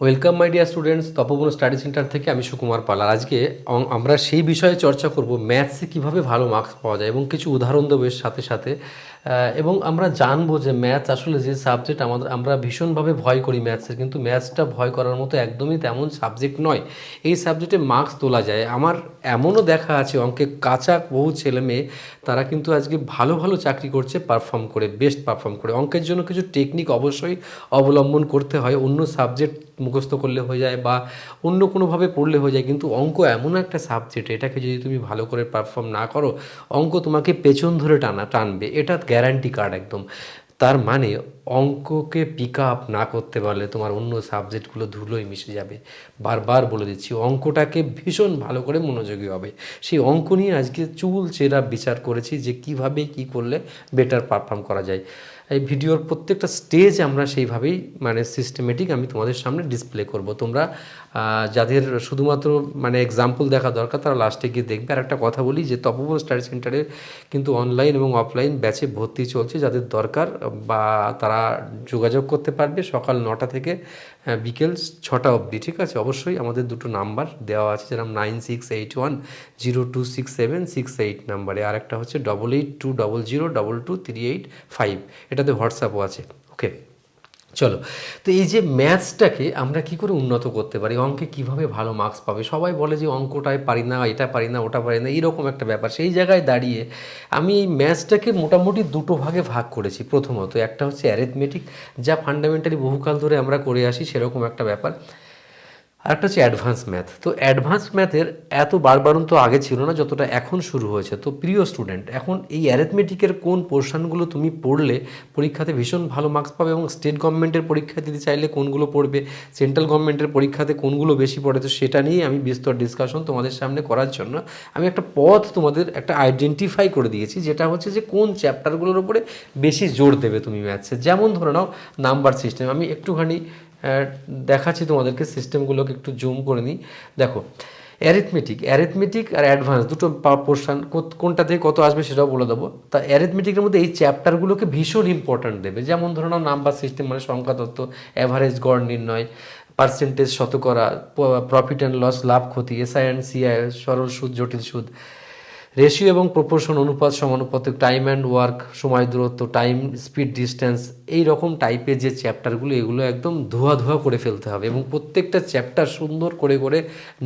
Welcome my dear students, Tapoban study centre থেকে আমি সুকুমার পাল। আর আজকে আমরা সেই বিষয়ে চর্চা করব ম্যাথসে কীভাবে ভালো মার্কস পাওয়া যায় এবং কিছু উদাহরণ দেবো এর সাথে সাথে। এবং আমরা জানবো যে ম্যাথস আসলে যে সাবজেক্ট আমরা ভীষণভাবে ভয় করি ম্যাথসের, কিন্তু ম্যাথসটা ভয় করার মতো একদমই তেমন সাবজেক্ট নয়। এই সাবজেক্টে মার্কস তোলা যায়। আমার এমনও দেখা আছে অঙ্কে কাঁচা বহু ছেলে মেয়ে, তারা কিন্তু আজকে ভালো ভালো চাকরি করছে পারফর্ম করে, বেস্ট পারফর্ম করে। অঙ্কের জন্য কিছু টেকনিক অবশ্যই অবলম্বন করতে হয়। অন্য সাবজেক্ট মুখস্থ করলে হয়ে যায় বা অন্য কোনোভাবে পড়লে হয়ে যায়, কিন্তু অঙ্ক এমন একটা সাবজেক্ট, এটাকে যদি তুমি ভালো করে পারফর্ম না করো, অঙ্ক তোমাকে পেছন ধরে টানবে, এটা গ্যারান্টি কার্ড একদম। তার মানে অঙ্ককে পিক আপ না করতে পারলে তোমার অন্য সাবজেক্টগুলো ধুলোয় মিশে যাবে। বারবার বলে দিচ্ছি, অঙ্কটাকে ভীষণ ভালো করে মনোযোগী হবে। সেই অঙ্ক নিয়ে আজকে চুল চেরা বিচার করেছি যে কিভাবে কি করলে বেটার পারফর্ম করা যায়। এই ভিডিওর প্রত্যেকটা স্টেজ আমরা সেইভাবেই সিস্টেমেটিক আমি তোমাদের সামনে ডিসপ্লে করব। তোমরা যাদের শুধুমাত্র এক্সাম্পল দেখা দরকার, তারা লাস্টে গিয়ে দেখবে। আর একটা কথা বলি যে তপবন স্টাডি সেন্টারে কিন্তু অনলাইন এবং অফলাইন ব্যাচে ভর্তি চলছে। যাদের দরকার বা তারা যোগাযোগ করতে পারবে সকাল 9টা থেকে বিকেল 6টা অবধি। ঠিক আছে, অবশ্যই আমাদের দুটো নাম্বার দেওয়া আছে, যেরকম 9681026768 নাম্বারে, আর একটা হচ্ছে 8820022385, এটাতে হোয়াটসঅ্যাপও আছে। ওকে, চলো। তো এই যে ম্যাথসটাকে আমরা কি করে উন্নত করতে পারি, অঙ্কে কিভাবে ভালো মার্কস পাবে। সবাই বলে যে অঙ্কটায় পারি না, এটা পারি না, ওটা পারি না, এইরকম একটা ব্যাপার। সেই জায়গায় দাঁড়িয়ে আমি এই ম্যাথসটাকে মোটামুটি দুটো ভাগে ভাগ করেছি। প্রথমত একটা হচ্ছে অ্যারিথমেটিক, যা ফান্ডামেন্টালি বহুকাল ধরে আমরা করে আসি, সেরকম একটা ব্যাপার। আরেকটা হচ্ছে অ্যাডভান্স ম্যাথ। তো অ্যাডভান্স ম্যাথের এত বাড়বাড়ন্ত আগে ছিল না যতটা এখন শুরু হয়েছে। তো প্রিয় স্টুডেন্ট, এখন এই অ্যারিথমেটিকের কোন পোর্শনগুলো তুমি পড়লে পরীক্ষাতে ভীষণ ভালো মার্কস পাবে, এবং স্টেট গভর্নমেন্টের পরীক্ষা দিতে চাইলে কোনগুলো পড়বে, সেন্ট্রাল গভর্নমেন্টের পরীক্ষাতে কোনগুলো বেশি পড়ে, তো সেটা নিয়ে আমি বিস্তর ডিসকাশন তোমাদের সামনে করার জন্য আমি একটা পথ তোমাদের একটা আইডেন্টিফাই করে দিয়েছি, যেটা হচ্ছে যে কোন চ্যাপ্টারগুলোর উপরে বেশি জোর দেবে তুমি ম্যাথসে। যেমন ধরে নাও নাম্বার সিস্টেম, আমি একটুখানি দেখাচ্ছি তোমাদেরকে, সিস্টেমগুলোকে একটু জুম করে নিই। দেখো, অ্যারিথমেটিক আর অ্যাডভান্স দুটো পোর্শন, কোনটা থেকে কত আসবে সেটাও বলে দেবো। তা অ্যারিথমেটিকের মধ্যে এই চ্যাপ্টারগুলোকে ভীষণ ইম্পর্ট্যান্ট দেবে। যেমন ধরো নাও নাম্বার সিস্টেম, মানে সংখ্যা তত্ত্ব, অ্যাভারেজ গড় নির্ণয়, পার্সেন্টেজ শতকরা, প্রফিট অ্যান্ড লস লাভ ক্ষতি, এসআই অ্যান্ড সিআই, সরল সুদ জটিল সুদ, রেশিও এবং প্রপোর্শন অনুপাত সমানুপাতিক, টাইম অ্যান্ড ওয়ার্ক সময় দূরত্ব, টাইম স্পিড ডিস্টেন্স, এই রকম টাইপের যে চ্যাপ্টারগুলো, এগুলো একদম ধোয়া ধোয়া করে ফেলতে হবে, এবং প্রত্যেকটা চ্যাপ্টার সুন্দর করে করে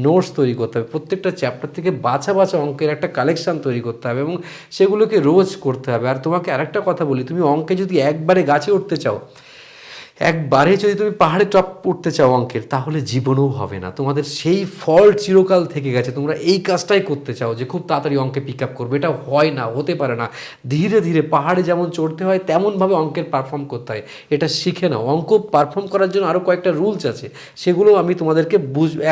নোটস তৈরি করতে হবে। প্রত্যেকটা চ্যাপ্টার থেকে বাছা বাছা অঙ্কের একটা কালেকশান তৈরি করতে হবে, এবং সেগুলোকে রোজ করতে হবে। আর তোমাকে আরেকটা কথা বলি, তুমি অঙ্কে যদি একবারে গাছে উঠতে চাও, একবারে যদি তুমি পাহাড়ে টপ উঠতে চাও অঙ্কের, তাহলে জীবনেও হবে না। তোমাদের সেই ফল চিরকাল থেকে গেছে, তোমরা এই কাজটাই করতে চাও যে খুব তাড়াতাড়ি অঙ্কে পিক আপ করবে, এটা হয় না, হতে পারে না। ধীরে ধীরে পাহাড়ে যেমন চড়তে হয় তেমনভাবে অঙ্কের পারফর্ম করতে হয়, এটা শিখে নাও। অঙ্ক পারফর্ম করার জন্য আরও কয়েকটা রুলস আছে, সেগুলো আমি তোমাদেরকে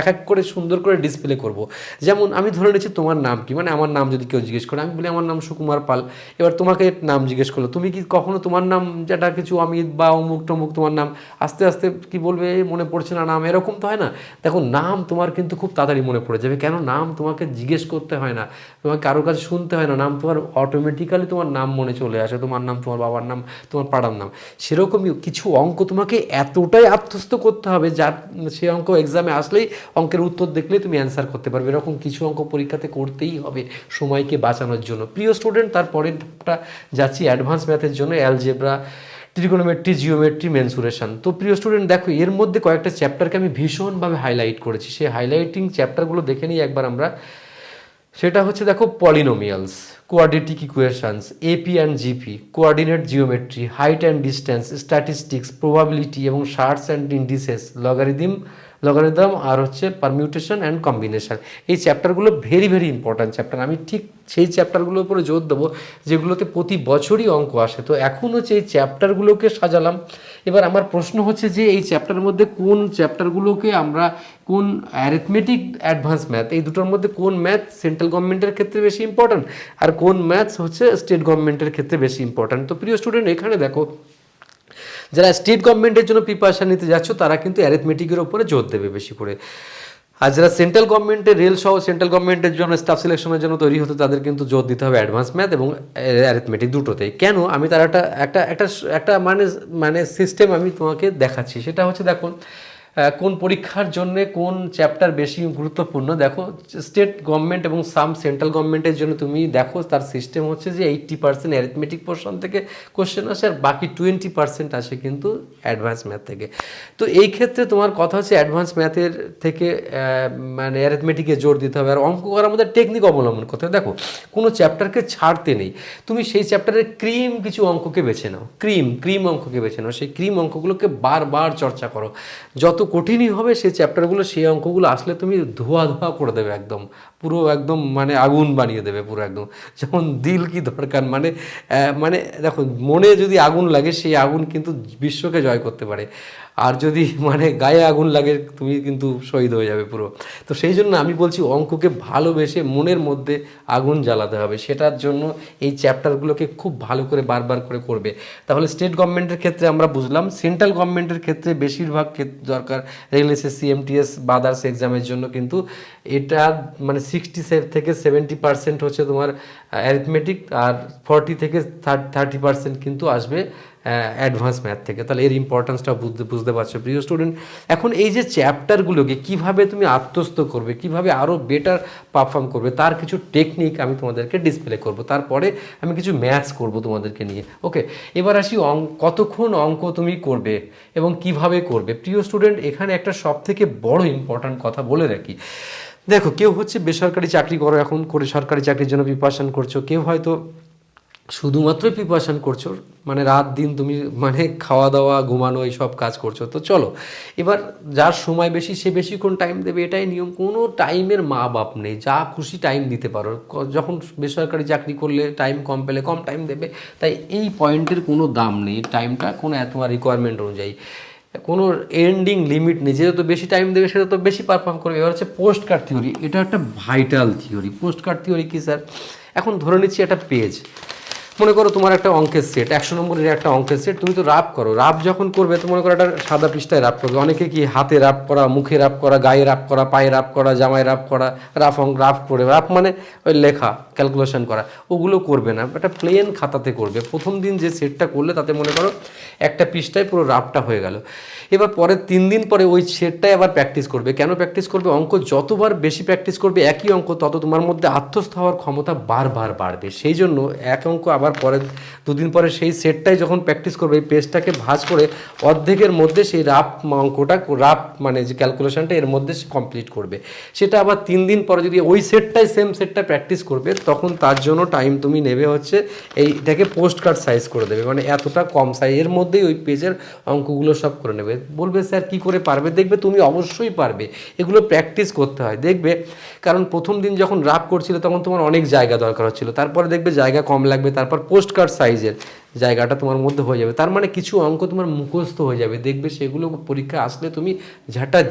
এক এক করে সুন্দর করে ডিসপ্লে করব। যেমন আমি ধরে নিচ্ছি তোমার নাম কি, মানে আমার নাম যদি কেউ জিজ্ঞেস করে, আমি বলি আমার নাম সুকুমার পাল। এবার তোমাকে নাম জিজ্ঞেস করলো, তুমি কি কখনো তোমার নাম যেটা কিছু অমিত বা অমুক টমুক তোমার নাম, আস্তে আস্তে কি বলবে মনে পড়ছে না নাম, এরকম তো হয় না। দেখো, নাম তোমার কিন্তু খুব তাড়াতাড়ি মনে পড়ে যাবে, কেন নাম তোমাকে জিজ্ঞেস করতে হয় না, তোমাকে কারো কাছে শুনতে হয় না, নাম তোমার অটোমেটিক্যালি তোমার নাম মনে চলে আসে, তোমার নাম, তোমার বাবার নাম, তোমার পাড়ার নাম। সেরকমই কিছু অঙ্ক তোমাকে এতটাই আত্মস্থ করতে হবে, যার সে অঙ্ক এক্সামে আসলেই অঙ্কের উত্তর দেখলেই তুমি অ্যান্সার করতে পারবে। এরকম কিছু অঙ্ক পরীক্ষাতে করতেই হবে সময়কে বাঁচানোর জন্য। প্রিয় স্টুডেন্ট, তারপরেরটা যাচ্ছি অ্যাডভান্স ম্যাথের জন্য, অ্যালজেব্রা, ট্রিগোনোমেট্রি, জিওমেট্রি, মেনসুরেশন। তো প্রিয় স্টুডেন্ট, দেখো এর মধ্যে কয়েকটা চ্যাপ্টারকে আমি ভীষণভাবে হাইলাইট করেছি। সেই হাইলাইটিং চ্যাপ্টারগুলো দেখে নিই একবার আমরা। সেটা হচ্ছে, দেখো, polynomials, quadratic equations, AP and GP, coordinate geometry, height and distance, statistics, probability এবং শার্টস অ্যান্ড ইন্ডিসেস, লগারিদম আর হচ্ছে পারমিউটেশন অ্যান্ড কম্বিনেশন। এই চ্যাপ্টারগুলো ভেরি ভেরি ইম্পর্ট্যান্ট চ্যাপ্টার। আমি ঠিক সেই চ্যাপ্টারগুলোর উপরে জোর দেবো যেগুলোতে প্রতি বছরই অঙ্ক আসে। তো এখন হচ্ছে এই চ্যাপ্টারগুলোকে সাজালাম। এবার আমার প্রশ্ন হচ্ছে যে এই চ্যাপ্টারের মধ্যে কোন চ্যাপ্টারগুলোকে আমরা, কোন অ্যারিথমেটিক, অ্যাডভান্স ম্যাথ, এই দুটোর মধ্যে কোন ম্যাথ সেন্ট্রাল গভর্নমেন্টের ক্ষেত্রে বেশি ইম্পর্ট্যান্ট আর কোন ম্যাথস হচ্ছে স্টেট গভর্নমেন্টের ক্ষেত্রে বেশি ইম্পর্ট্যান্ট। তো প্রিয় স্টুডেন্ট, এখানে দেখো, যারা স্টেট গভর্নমেন্টের জন্য প্রিপারেশান নিতে যাচ্ছ, তারা কিন্তু অ্যারিথমেটিকের ওপরে জোর দেবে বেশি করে। আর যারা সেন্ট্রাল গভর্নমেন্টের রেল সহ সেন্ট্রাল গভর্নমেন্টের জন্য স্টাফ সিলেকশনের জন্য তৈরি হতো, তাদের কিন্তু জোর দিতে হবে অ্যাডভান্স ম্যাথ এবং অ্যারিথমেটিক দুটোতেই। কেন, আমি তার একটা একটা একটা একটা মানে সিস্টেম আমি তোমাকে দেখাচ্ছি। সেটা হচ্ছে, দেখো, কোন পরীক্ষার জন্য কোন চ্যাপ্টার বেশি গুরুত্বপূর্ণ দেখো, স্টেট গভর্নমেন্ট এবং সাম সেন্ট্রাল গভর্নমেন্টের জন্য তুমি দেখো তার সিস্টেম হচ্ছে যে 80% অ্যারিথমেটিক পোর্শন থেকে কোশ্চেন আসে, আর বাকি 20% আসে কিন্তু অ্যাডভান্স ম্যাথ থেকে। তো এই ক্ষেত্রে তোমার কথা হচ্ছে অ্যাডভান্স ম্যাথের থেকে মানে অ্যারিথমেটিকে জোর দিতে হবে, আর অঙ্ক করার মধ্যে টেকনিক অবলম্বন করতে হবে। দেখো কোনো চ্যাপ্টারকে ছাড়তে নেই, তুমি সেই চ্যাপ্টারের ক্রিম কিছু অঙ্ককে বেছে নাও, ক্রিম অঙ্ককে বেছে নাও, সেই ক্রিম অঙ্কগুলোকে বারবার চর্চা করো। যত কঠিনই হবে সেই চ্যাপ্টারগুলো, সেই অঙ্কগুলো আসলে তুমি ধোয়া করে দেবে একদম, পুরো একদম মানে আগুন বানিয়ে দেবে পুরো একদম। যেমন দিল কি দরকার, মানে মানে দেখো মনে যদি আগুন লাগে সেই আগুন কিন্তু বিশ্বকে জয় করতে পারে, আর যদি মানে গায়ে আগুন লাগে তুমি কিন্তু শহীদ হয়ে যাবে পুরো। তো সেই জন্য আমি বলছি অঙ্ককে ভালোবেসে মনের মধ্যে আগুন জ্বালাতে হবে, সেটার জন্য এই চ্যাপ্টারগুলোকে খুব ভালো করে বারবার করে করবে। তাহলে স্টেট গভর্নমেন্টের ক্ষেত্রে আমরা বুঝলাম, সেন্ট্রাল গভর্নমেন্টের ক্ষেত্রে বেশিরভাগ দরকার রেল এসএসসি এমটিএস বা আদার্স এক্সামের জন্য কিন্তু এটা মানে 60 থেকে 70% হচ্ছে তোমার অ্যারিথমেটিক, আর 40 থেকে 30% কিন্তু আসবে অ্যাডভান্স ম্যাথ থেকে। তাহলে এর ইম্পর্টেন্সটা বুঝতে পারছো প্রিয় স্টুডেন্ট। এখন এই যে চ্যাপ্টারগুলোকে কিভাবে তুমি আত্মস্থ করবে, কিভাবে আরও বেটার পারফর্ম করবে, তার কিছু টেকনিক আমি তোমাদেরকে ডিসপ্লে করব, তারপরে আমি কিছু ম্যাথস করব তোমাদেরকে নিয়ে। ওকে, এবার আসি কতক্ষণ অঙ্ক তুমি করবে এবং কিভাবে করবে। প্রিয় স্টুডেন্ট, এখানে একটা সবথেকে বড় ইম্পর্ট্যান্ট কথা বলে রাখি। দেখো, কেউ হচ্ছে বেসরকারি চাকরি করো এখন, করে সরকারি চাকরির জন্য প্রিপারেশন করছো, কেউ হয়তো শুধুমাত্রই প্রিপারেশান করছো, মানে রাত দিন তুমি মানে খাওয়া দাওয়া ঘুমানো এই সব কাজ করছো। তো চলো, এবার যার সময় বেশি সে বেশিক্ষণ টাইম দেবে, এটাই নিয়ম। কোনো টাইমের মা বাপ নেই, যা খুশি টাইম দিতে পারো। যখন বেসরকারি চাকরি করলে টাইম কম পেলে কম টাইম দেবে, তাই এই পয়েন্টের কোনো দাম নেই, টাইমটা কোনো তোমার রিকোয়ারমেন্ট অনুযায়ী কোনো এন্ডিং লিমিট নেই, যেটা তো বেশি টাইম দেবে সেটা তো বেশি পারফর্ম করবে। এবার হচ্ছে পোস্ট কার্ড থিওরি, এটা একটা vital theory. Post card theory কি স্যার? এখন ধরে নিচ্ছি একটা পেজ, মনে করো তোমার একটা অঙ্কের সেট, 100 নম্বরের একটা অঙ্কের সেট, তুমি তো রাফ করো, রাফ যখন করবে তো মনে করো একটা সাদা পৃষ্ঠায় রাফ করবে। অনেকে কি হাতে রাফ করা, মুখে রাফ করা, গায়ে রাফ করা, পায়ে রাফ করা, জামায় রাফ করা, রাফ করে, রাফ মানে ওই লেখা ক্যালকুলেশন করা, ওগুলো করবে না, একটা প্লেন খাতাতে করবে। প্রথম দিন যে সেটটা করলে তাতে মনে করো একটা পৃষ্ঠায় পুরো রাফটা হয়ে গেল। এবার পরের 3 দিন পরে ওই সেটটাই আবার প্র্যাকটিস করবে। কেন প্র্যাকটিস করবে? অঙ্ক যতবার বেশি প্র্যাকটিস করবে একই অঙ্ক, তত তোমার মধ্যে আত্মস্থ হওয়ার ক্ষমতা বারবার বাড়বে। সেই জন্য এক অঙ্ক আবার পরের 2 দিন পরে সেই সেটটাই যখন প্র্যাকটিস করবে, এই পেজটাকে ভাঁজ করে অর্ধেকের মধ্যে সেই রাফ অঙ্কটা, রাফ মানে যে ক্যালকুলেশনটা এর মধ্যে সে কমপ্লিট করবে। সেটা আবার 3 দিন পরে যদি ওই সেটটাই সেম সেটটা প্র্যাকটিস করবে, তখন তার জন্য টাইম তুমি নেবে হচ্ছে এইটাকে পোস্ট কার্ড সাইজ করে দেবে, মানে এতটা কম সাইজ, এর মধ্যেই ওই পেজের অঙ্কগুলো সব করে নেবে। বলবে স্যার কী করে পারবে? দেখবে তুমি অবশ্যই পারবে, এগুলো প্র্যাকটিস করতে হয় দেখবে। কারণ প্রথম দিন যখন রাফ করছিলে তখন তোমার অনেক জায়গা দরকার হচ্ছিল, তারপরে দেখবে জায়গা কম লাগবে, তারপর পোস্ট কার্ড সাইজের জায়গাটা তোমার মধ্যে হয়ে যাবে। তার মানে কিছু অঙ্ক তোমার মুখস্থ হয়ে যাবে, দেখবে সেগুলো পরীক্ষা আসলে তুমি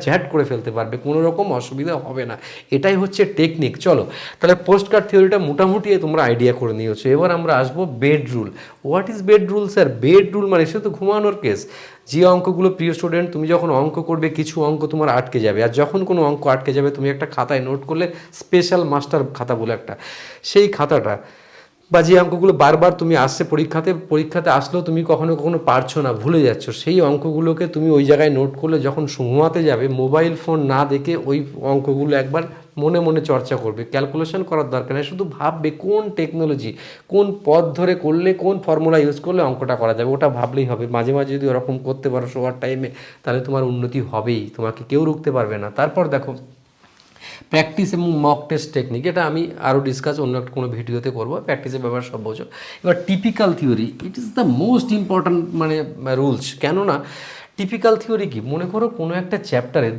ঝ্যাট করে ফেলতে পারবে, কোনো রকম অসুবিধা হবে না। এটাই হচ্ছে টেকনিক। চলো, তাহলে পোস্ট কার্ড থিওরিটা মোটামুটি তোমরা আইডিয়া করে নিয়েছো। এবার আমরা আসবো bed rule. What is bed rule sir? Bed rule মানে সে তো ঘুমানোর কেস। যে অঙ্কগুলো প্রিয় স্টুডেন্ট, তুমি যখন অঙ্ক করবে কিছু অঙ্ক তোমার আটকে যাবে, আর যখন কোনো অঙ্ক আটকে যাবে তুমি একটা খাতায় নোট করলে, স্পেশাল মাস্টার খাতা বলে একটা, সেই খাতাটা বা যে অঙ্কগুলো বারবার তুমি আসছে পরীক্ষাতে আসলেও তুমি কখনো পারছো না, ভুলে যাচ্ছ, সেই অঙ্কগুলোকে তুমি ওই জায়গায় নোট করলে যখন ঘুমাতে যাবে মোবাইল ফোন না দেখে ওই অঙ্কগুলো একবার মনে মনে চর্চা করবে। ক্যালকুলেশন করার দরকার নেই, শুধু ভাববে কোন টেকনোলজি, কোন পথ ধরে করলে, কোন ফর্মুলা ইউজ করলে অঙ্কটা করা যাবে, ওটা ভাবলেই হবে। মাঝে মাঝে যদি ওরকম করতে পারো শোয়ার টাইমে, তাহলে তোমার উন্নতি হবেই, তোমাকে কেউ রুখতে পারবে না। তারপর দেখো প্র্যাকটিস এবং মক টেস্ট টেকনিক, এটা আমি আরও ডিসকাস অন্য একটা কোনো ভিডিওতে করবো, প্র্যাকটিসের ব্যাপার সব বোঝো। এবার typical theory, it is the most important মানে রুলস। কেননা টিপিক্যাল থিওরি কি, মনে করো কোনো একটা চ্যাপ্টারে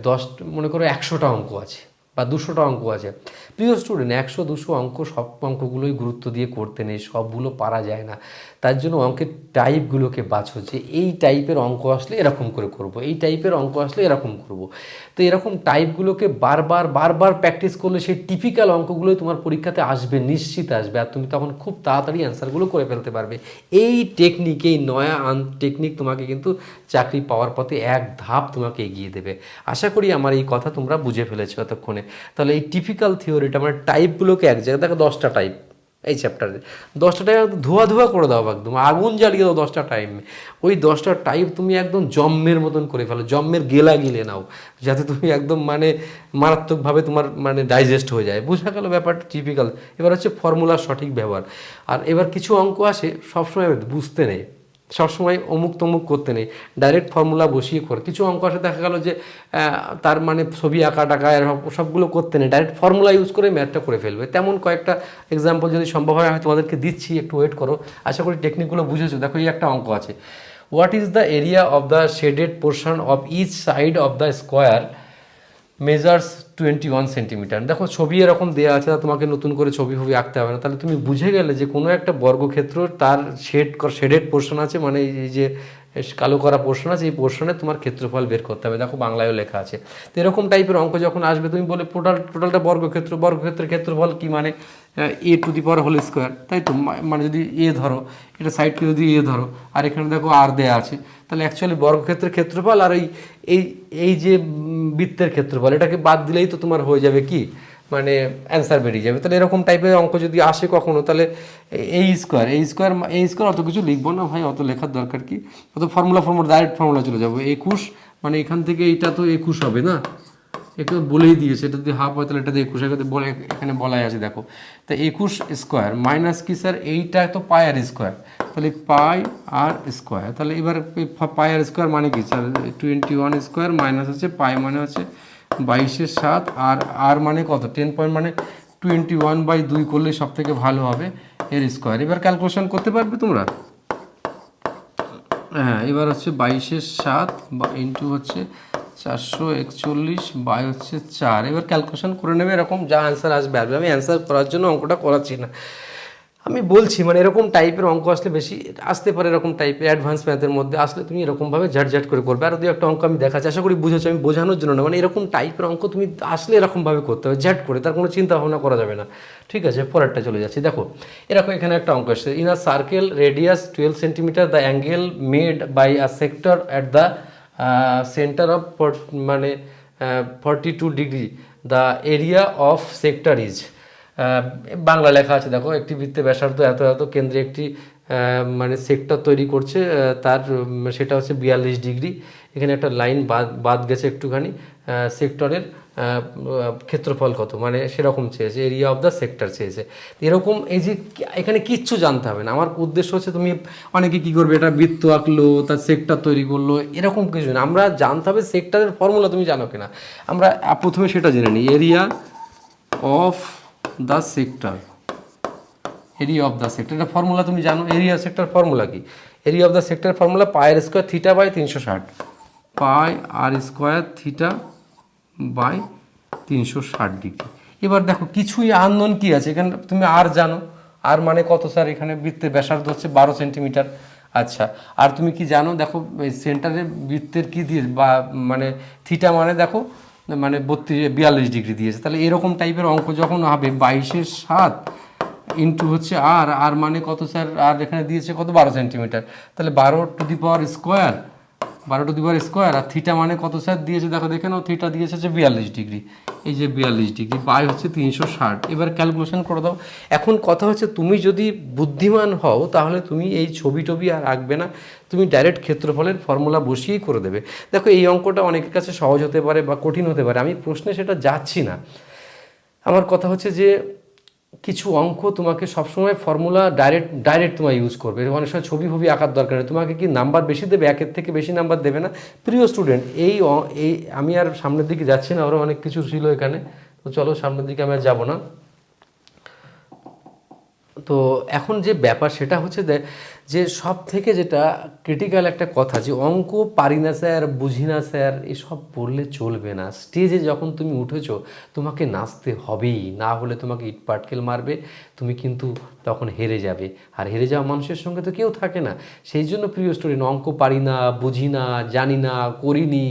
মনে করো 100টা অঙ্ক আছে বা 200টা অঙ্ক আছে। প্রিয় স্টুডেন্ট, 100-200 অঙ্ক সব অঙ্কগুলোই গুরুত্ব দিয়ে করতে নেই, সবগুলো পারা যায় না। তার জন্য অঙ্কের টাইপগুলোকে বাছো, যে এই টাইপের অঙ্ক আসলে এরকম করে করব, এই টাইপের অঙ্ক আসলে এরকম করব। তো এরকম টাইপগুলোকে বারবার প্র্যাকটিস করলে সেই টিপিক্যাল অঙ্কগুলোই তোমার পরীক্ষাতে আসবে, নিশ্চিত আসবে, আর তুমি তখন খুব তাড়াতাড়ি অ্যান্সারগুলো করে ফেলতে পারবে। এই টেকনিক, এই নয়া টেকনিক তোমাকে কিন্তু চাকরি পাওয়ার পথে এক ধাপ তোমাকে এগিয়ে দেবে। আশা করি আমার এই কথা তোমরা বুঝে ফেলেছো এতক্ষণে। তাহলে এই টিপিক্যাল থিওরিটা মানে টাইপগুলোকে এক জায়গায়, দেখো 10টা টাইপ, এই চ্যাপ্টারে 10টা টাইপ ধোয়া ধোয়া করে দাও, একদম আগুন জ্বালিয়ে দাও 10টা টাইম। ওই 10টা টাইপ তুমি একদম জম্মের মতন করে ফেলো, জম্মের গেলা গিলে নাও, যাতে তুমি একদম মানে মারাত্মকভাবে তোমার মানে ডাইজেস্ট হয়ে যায়। বোঝা গেল ব্যাপারটা টিপিক্যাল। এবার হচ্ছে ফর্মুলার সঠিক ব্যবহার। আর এবার কিছু অঙ্ক আসে সবসময় বুঝতে নেই, সবসময় অমুক তমুক করতে নেই, ডাইরেক্ট ফর্মুলা বসিয়ে করে। কিছু অঙ্ক আসে দেখা গেল যে তার মানে ছবি আঁকা টাকা সবগুলো করতে নেই, ডাইরেক্ট ফর্মুলা ইউজ করে ম্যাথটা করে ফেলবে। তেমন কয়েকটা এক্সাম্পল যদি সম্ভব হয় আমি তোমাদেরকে দিচ্ছি, একটু ওয়েট করো, আশা করি টেকনিকগুলো বুঝেছো। দেখো এই একটা অঙ্ক আছে, what is the area of the shaded portion of each side of the square measures 21 centimetre. দেখো ছবি এরকম দেওয়া আছে, তোমাকে নতুন করে ছবি আঁকতে হবে না, তাহলে তুমি বুঝে গেলে যে কোনো একটা বর্গক্ষেত্র তার শেডেড পোর্শন আছে, মানে এই যে কালো করা পোর্শন আছে, এই পোর্শনে তোমার ক্ষেত্রফল বের করতে হবে। দেখো বাংলায়ও লেখা আছে। তো এরকম টাইপের অঙ্ক যখন আসবে তুমি বলে টোটালটা বর্গক্ষেত্রের ক্ষেত্রফল কি, মানে a⁻² তাই তো, মানে যদি এ ধরো, এটা সাইডকে যদি এ ধরো, আর এখানে দেখো আর দেয়া আছে, তাহলে অ্যাকচুয়ালি বর্গক্ষেত্রের ক্ষেত্রফল আর এই যে বৃত্তের ক্ষেত্রফল, এটাকে বাদ দিলেই তো তোমার হয়ে যাবে কি, মানে অ্যান্সার বেরিয়ে যাবে। তাহলে এরকম টাইপের অঙ্ক যদি আসে কখনো, তাহলে এই স্কোয়ার অত কিছু লিখবো না ভাই, অত লেখার দরকার কি, অত ফর্মুলা ডাইরেক্ট ফর্মুলা চলে যাবো। 21 মানে এখান থেকে এইটা তো 21 হবে না, একটু বলেই দিয়েছে, এটা যদি হাফ হয় তাহলে এটা 21 বলে এখানে বলাই আছে। দেখো তো 21 স্কোয়ার মাইনাস কি স্যার, এইটা তো পাই আর স্কোয়ার, তাহলে পাই আর স্কোয়ার। তাহলে এবার পাই আর স্কোয়ার মানে কি স্যার, 21 স্কোয়ার মাইনাস হচ্ছে পাই মানে হচ্ছে 22/7, আর মানে কত 10 পয়েন্ট, মানে 21/2 করলে সব থেকে ভালো হবে এর স্কোয়ার। এবার ক্যালকুলেশন করতে পারবে তোমরা। হ্যাঁ, এবার হচ্ছে 22/7 বা ইন্টু হচ্ছে 441 বাই হচ্ছে 4। এবার ক্যালকুলেশন করে নেবে, এরকম যা অ্যান্সার আসবে। আমি অ্যান্সার করার জন্য অঙ্কটা করাচ্ছি না, আমি বলছি মানে এরকম টাইপের অঙ্ক আসলে বেশি আসতে পারে, এরকম টাইপের অ্যাডভান্স ম্যাথের মধ্যে আসলে তুমি এরকমভাবে ঝাটঝাট করে করবে। আর দু একটা অঙ্ক আমি দেখাচ্ছি, আশা করি বুঝেছো, আমি বোঝানোর জন্য না, মানে এরকম টাইপের অঙ্ক তুমি আসলে এরকমভাবে করতে হবে ঝ্যাট করে, তার কোনো চিন্তা ভাবনা করা যাবে না। ঠিক আছে, পরেরটা চলে যাচ্ছি। দেখো এরকম এখানে একটা অঙ্ক আসছে, in a circle radius 12 centimetre the angle made by a sector at the centre of মানে 42 degree, the area of sector is. Bangla লেখা আছে, দেখো একটি বৃত্তে ব্যাসার্ধ এত এত কেন্দ্রে একটি মানে সেক্টর তৈরি করছে, তার সেটা হচ্ছে 42 ডিগ্রি। এখানে একটা লাইন বাদ গেছে একটুখানি, সেক্টরের ক্ষেত্রফল কত, মানে সেরকম চেয়েছে, এরিয়া অফ দ্য সেক্টর চেয়েছে। এরকম এই যে এখানে কিচ্ছু জানতে হবে না, আমার উদ্দেশ্য হচ্ছে তুমি অনেকে কী করবে, এটা বৃত্ত আঁকলো তার সেক্টর তৈরি করলো, এরকম কিছু না, আমরা জানতে হবে সেক্টরের ফর্মুলা তুমি জানো কিনা। আমরা প্রথমে সেটা জেনে নিই, area of the sector, area of the sector, এটা ফর্মুলা তুমি জানো। এরিয়া সেক্টর ফর্মুলা কি, area of the sector formula pi r square theta by 360, pi r square theta by 360 degree. এবার দেখো কিছুই আননোন কি আছে এখানে, তুমি আর জানো, আর মানে কত স্যার, এখানে বৃত্তের ব্যাসার্ধ হচ্ছে 12 সেন্টিমিটার। আচ্ছা, আর তুমি কি জানো, দেখো সেন্টারে বৃত্তের কি দিয়ে বা মানে থিটা মানে দেখো মানে 42 ডিগ্রি দিয়েছে। তাহলে এরকম টাইপের অঙ্ক যখন হবে 22/7 ইন্টু হচ্ছে আর মানে কত স্যার, আর এখানে দিয়েছে কত 12 সেন্টিমিটার, তাহলে 12 টু দি পাওয়ার স্কোয়ার, আর থিটা মানে কত স্যার দিয়েছে, দেখো দেখে নাও, থিটা দিয়েছে হচ্ছে 42 ডিগ্রি, এই যে 42 ডিগ্রি বাই হচ্ছে 360। এবার ক্যালকুলেশন করে দাও। এখন কথা হচ্ছে তুমি যদি বুদ্ধিমান হও তাহলে তুমি এই ছবি টবি আর আঁকবে না, তুমি ডাইরেক্ট ক্ষেত্রফলের ফর্মুলা বসিয়েই করে দেবে। দেখো এই অঙ্কটা অনেকের কাছে সহজ হতে পারে বা কঠিন হতে পারে, আমি প্রশ্নে সেটা যাচ্ছি না। আমার কথা হচ্ছে যে কিছু অঙ্ক তোমাকে সবসময় ফর্মুলা ডাইরেক্ট তোমার ইউজ করবে, অনেক সময় ছবি আঁকার দরকার নেই, তোমাকে কি নাম্বার বেশি দেবে, একের থেকে বেশি নাম্বার দেবে না। প্রিয় স্টুডেন্ট, এই আমি আর সামনের দিকে যাচ্ছি না, আরও অনেক কিছু ছিল এখানে, তো চলো সামনের দিকে আমি আর যাবো না। তো এখন যে ব্যাপার সেটা হচ্ছে যে সব থেকে যেটা ক্রিটিক্যাল একটা কথা, যে অঙ্ক পারি না স্যার, বুঝি না স্যার, এসব বললে চলবে না। স্টেজে যখন তুমি উঠেছো তোমাকে নাচতে হবেই, না হলে তোমাকে ইট পাটকেল মারবে, তুমি কিন্তু তখন হেরে যাবে। আর হেরে যাওয়া মানুষের সঙ্গে তো কেউ থাকে না। সেই জন্য প্রিয় স্টুডেন্ট, অঙ্ক পারি না, বুঝি না, জানি না, করিনি,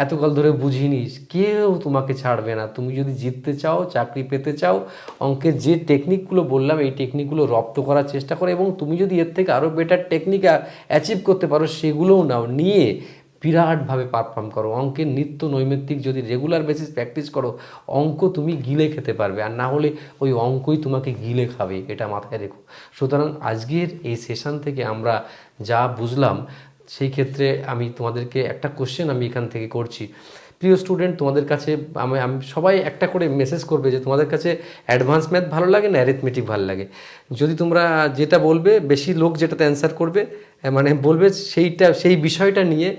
এতকাল ধরে বুঝিনি, কেউ তোমাকে ছাড়বে না। তুমি যদি জিততে চাও, চাকরি পেতে চাও, অঙ্কের যে টেকনিকগুলো বললাম এই টেকনিকগুলো রপ্ত করার চেষ্টা করো, এবং তুমি যদি এর থেকে আরও বেটার টেকনিক অ্যাচিভ করতে পারো সেগুলোও নাও, নিয়ে বিরাটভাবে পারফর্ম করো। অঙ্কের নিত্য নৈমিত্তিক যদি রেগুলার বেসিস প্র্যাকটিস করো, অঙ্ক তুমি গিলে খেতে পারবে, আর না হলে ওই অঙ্কই তোমাকে গিলে খাবে, এটা মাথায় রেখো। সুতরাং আজকের এই সেশন থেকে আমরা যা বুঝলাম, সেই ক্ষেত্রে আমি তোমাদেরকে একটা কোশ্চেন আমি এখান থেকে করছি। প্রিয় স্টুডেন্ট, তোমাদের কাছে আমি আমি সবাই একটা করে মেসেজ করবে যে তোমাদের কাছে অ্যাডভান্স ম্যাথ ভালো লাগে না অ্যারিথমেটিক ভালো লাগে। যদি তোমরা যেটা বলবে, বেশি লোক যেটাতে অ্যান্সার করবে, মানে বলবে সেই বিষয়টা নিয়ে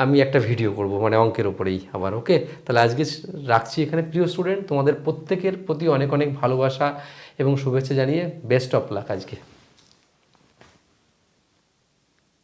আমি একটা ভিডিও করব, মানে অঙ্কের ওপরেই আবার। ওকে, তাহলে আজকে রাখছি এখানে। প্রিয় স্টুডেন্ট, তোমাদের প্রত্যেকের প্রতি অনেক অনেক ভালোবাসা এবং শুভেচ্ছা জানিয়ে বেস্ট অফ লাক আজকে।